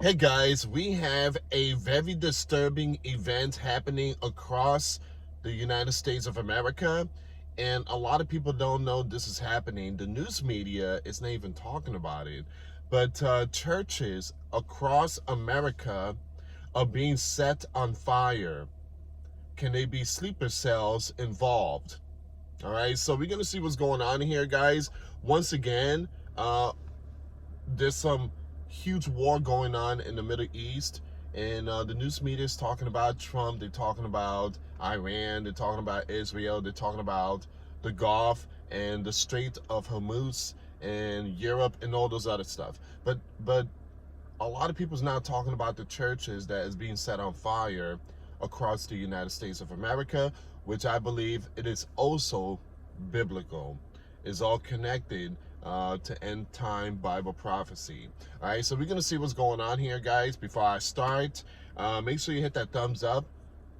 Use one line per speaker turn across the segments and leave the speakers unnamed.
Hey guys, we have a very disturbing event happening across the United States of America, and a lot of people don't know this is happening. The news media is not even talking about it, but churches across America are being set on fire. Can they be sleeper cells involved? All right, so we're gonna see what's going on here, guys. Once again, there's some huge war going on in the Middle East, and the news media is talking about Trump. They're talking about Iran. They're talking about Israel. They're talking about the Gulf and the Strait of Hormuz and Europe and all those other stuff. But a lot of people's not talking about the churches that is being set on fire across the United States of America, which I believe it is also biblical. Is all connected to end time Bible prophecy. All right, so we're gonna see what's going on here, guys. Before I start, make sure you hit that thumbs up,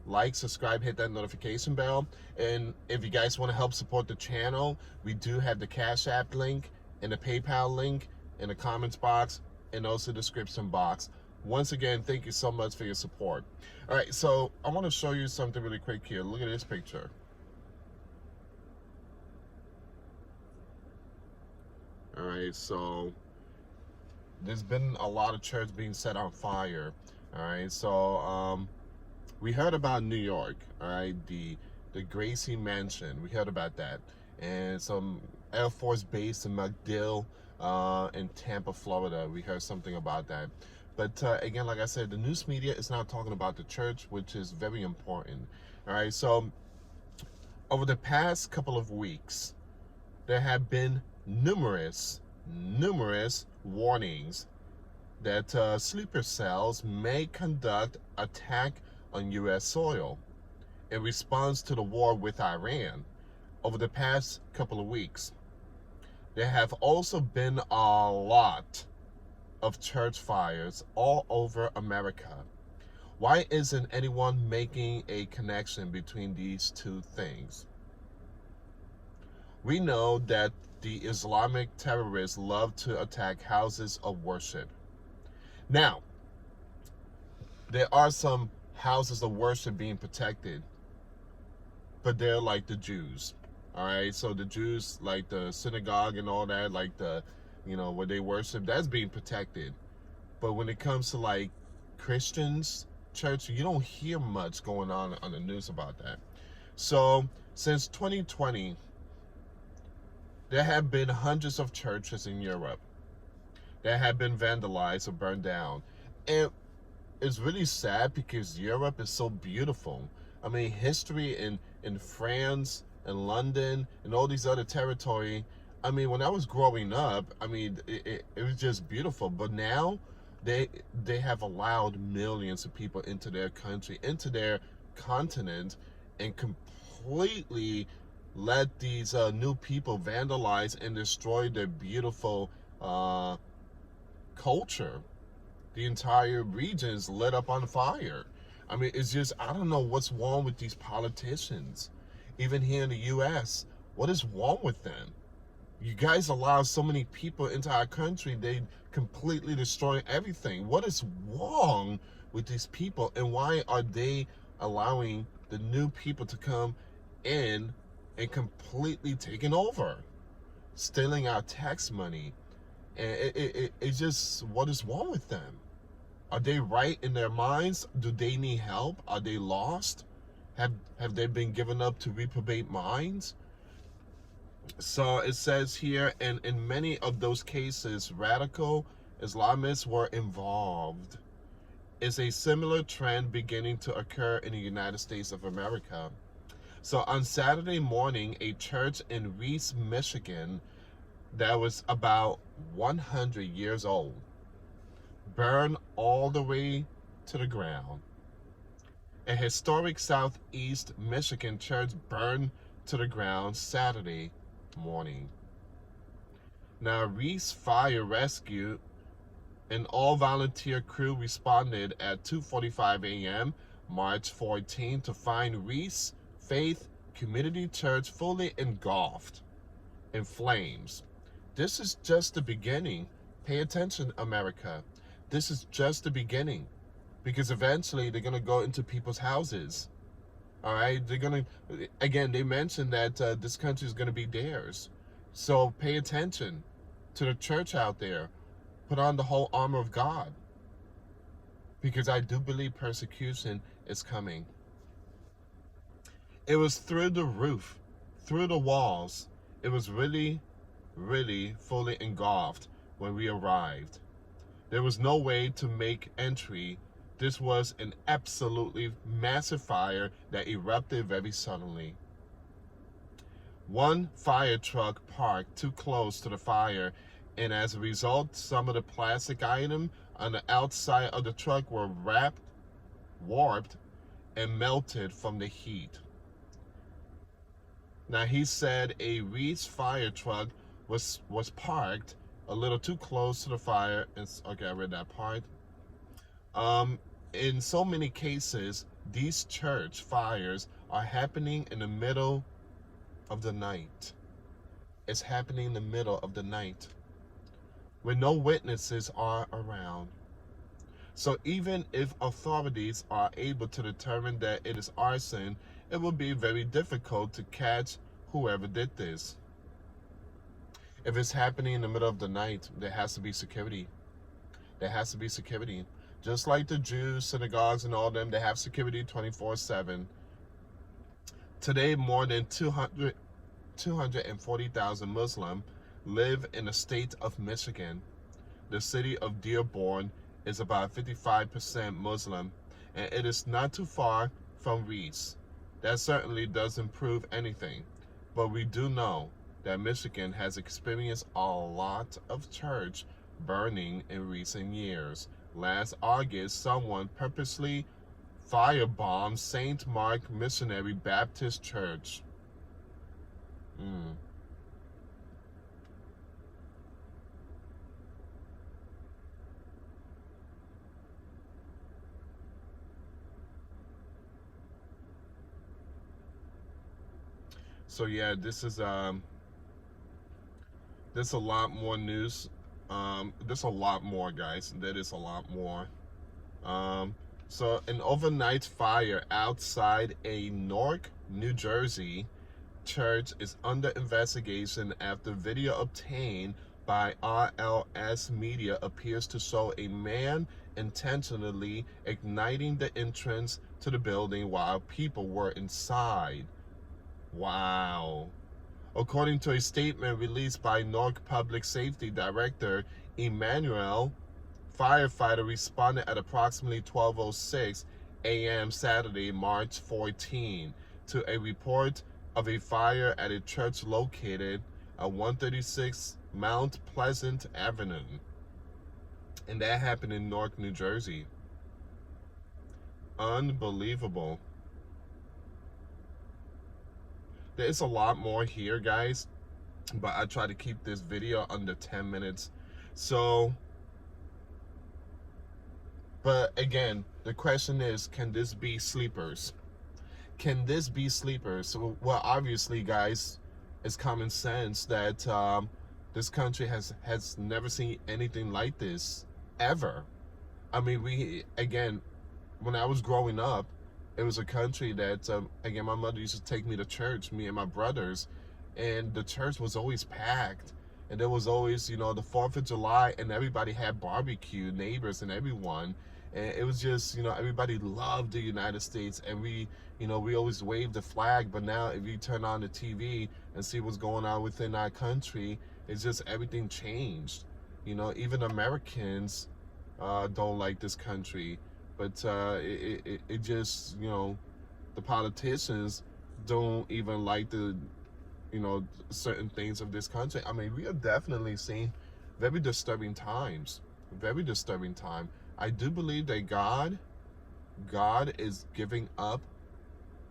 like, subscribe, hit that notification bell. And if you guys want to help support the channel, we do have the Cash App link and the PayPal link in the comments box and also the description box. Once again, thank you so much for your support. All right, so I want to show you something really quick here. Look at this picture. All right, so there's been a lot of church being set on fire. All right, so we heard about New York. All right, the Gracie Mansion. We heard about that, and some Air Force base in MacDill, in Tampa, Florida. We heard something about that. But again, like I said, the news media is not talking about the church, which is very important. All right, so over the past couple of weeks, there have been numerous warnings that sleeper cells may conduct attack on U.S. soil in response to the war with Iran over the past couple of weeks. There have also been a lot of church fires all over America. Why isn't anyone making a connection between these two things? We know that the Islamic terrorists love to attack houses of worship. Now, there are some houses of worship being protected, but they're like the Jews. All right, so the Jews, like the synagogue and all that, like where they worship, that's being protected. But when it comes to like Christians, church, you don't hear much going on the news about that. So since 2020, there have been hundreds of churches in Europe that have been vandalized or burned down. And it's really sad because Europe is so beautiful. I mean, history in France and London and all these other territory. I mean, when I was growing up, I mean, it was just beautiful. But now they have allowed millions of people into their country, into their continent, and completely let these new people vandalize and destroy their beautiful culture. The entire region is lit up on fire. I mean, it's just, I don't know what's wrong with these politicians. Even here in the U.S., what is wrong with them? You guys allow so many people into our country, they completely destroy everything. What is wrong with these people, and why are they allowing the new people to come in and completely taking over, stealing our tax money? And it's just, what is wrong with them? Are they right in their minds? Do they need help? Are they lost? Have they been given up to reprobate minds? So it says here, and in many of those cases, radical Islamists were involved. Is a similar trend beginning to occur in the United States of America? So on Saturday morning, a church in Reese, Michigan, that was about 100 years old, burned all the way to the ground. A historic Southeast Michigan church burned to the ground Saturday morning. Now, Reese Fire Rescue, an all-volunteer crew, responded at 2:45 a.m. March 14 to find Reese Faith Community Church fully engulfed in flames. This is just the beginning. Pay attention, America. This is just the beginning, because eventually they're going to go into people's houses. All right, they're going to, again, they mentioned that this country is going to be theirs. So pay attention to the church out there. Put on the whole armor of God, because I do believe persecution is coming. It was through the roof, through the walls. It was really, really fully engulfed when we arrived. There was no way to make entry. This was an absolutely massive fire that erupted very suddenly. One fire truck parked too close to the fire, and as a result, some of the plastic items on the outside of the truck were warped, and melted from the heat. Now, he said a Reese fire truck was parked a little too close to the fire. Okay, I read that part. In so many cases, these church fires are happening in the middle of the night. It's happening in the middle of the night when no witnesses are around. So even if authorities are able to determine that it is arson, it will be very difficult to catch whoever did this. If it's happening in the middle of the night, there has to be security. There has to be security. Just like the Jews, synagogues, and all them, they have security 24/7. Today, more than 240,000 Muslims live in the state of Michigan. The city of Dearborn is about 55% Muslim, and it is not too far from Reese. That certainly doesn't prove anything, but we do know that Michigan has experienced a lot of church burning in recent years. Last August, someone purposely firebombed St. Mark Missionary Baptist Church. So yeah, this is there's a lot more news. There's a lot more, guys. There is a lot more. So an overnight fire outside a Newark, New Jersey church is under investigation after video obtained by RLS Media appears to show a man intentionally igniting the entrance to the building while people were inside. Wow. According to a statement released by Newark Public Safety Director Emmanuel, firefighter responded at approximately 12:06 a.m. Saturday, March 14, to a report of a fire at a church located at 136 Mount Pleasant Avenue. And that happened in Newark, New Jersey. Unbelievable. There is a lot more here, guys, but I try to keep this video under 10 minutes. So, but again, the question is, can this be sleepers? Can this be sleepers? So, well, obviously, guys, it's common sense that this country has never seen anything like this, ever. I mean, again, when I was growing up, it was a country that, again, my mother used to take me to church, me and my brothers, and the church was always packed. And there was always, the 4th of July, and everybody had barbecue, neighbors and everyone. And it was just, everybody loved the United States, and we always waved the flag. But now if you turn on the TV and see what's going on within our country, it's just everything changed. Even Americans don't like this country. But it just, the politicians don't even like the, certain things of this country. I mean, we are definitely seeing very disturbing times. Very disturbing time. I do believe that God is giving up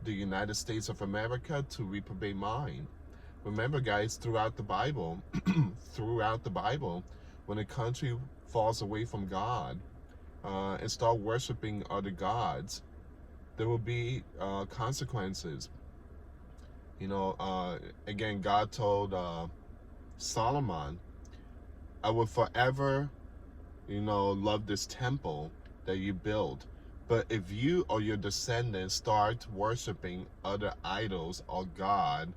the United States of America to reprobate mind. Remember, guys, throughout the Bible, when a country falls away from God, and start worshiping other gods, there will be consequences. Again, God told Solomon, I will forever love this temple that you build. But if you or your descendants start worshiping other idols or God,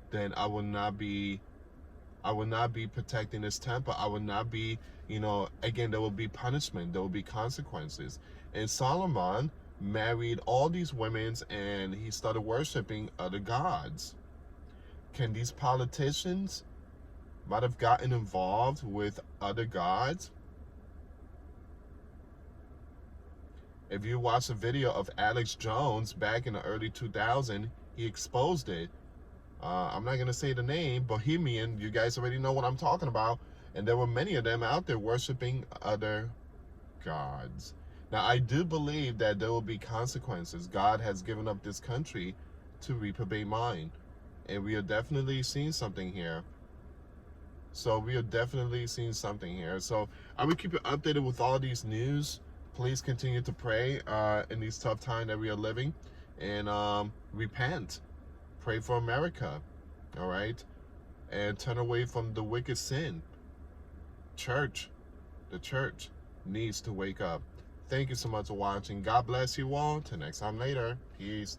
then I will not be protecting this temple. I will not be, again, there will be punishment, there will be consequences. And Solomon married all these women and he started worshiping other gods. Can these politicians might have gotten involved with other gods? If you watch a video of Alex Jones back in the early 2000s, he exposed it. I'm not going to say the name, Bohemian, you guys already know what I'm talking about. And there were many of them out there worshiping other gods. Now, I do believe that there will be consequences. God has given up this country to reprobate mind. And we are definitely seeing something here. So I will keep you updated with all these news. Please continue to pray in these tough times that we are living. And repent. Pray for America. All right? And turn away from the wicked sin. The church needs to wake up. Thank you so much for watching. God bless you all. Till next time later. Peace.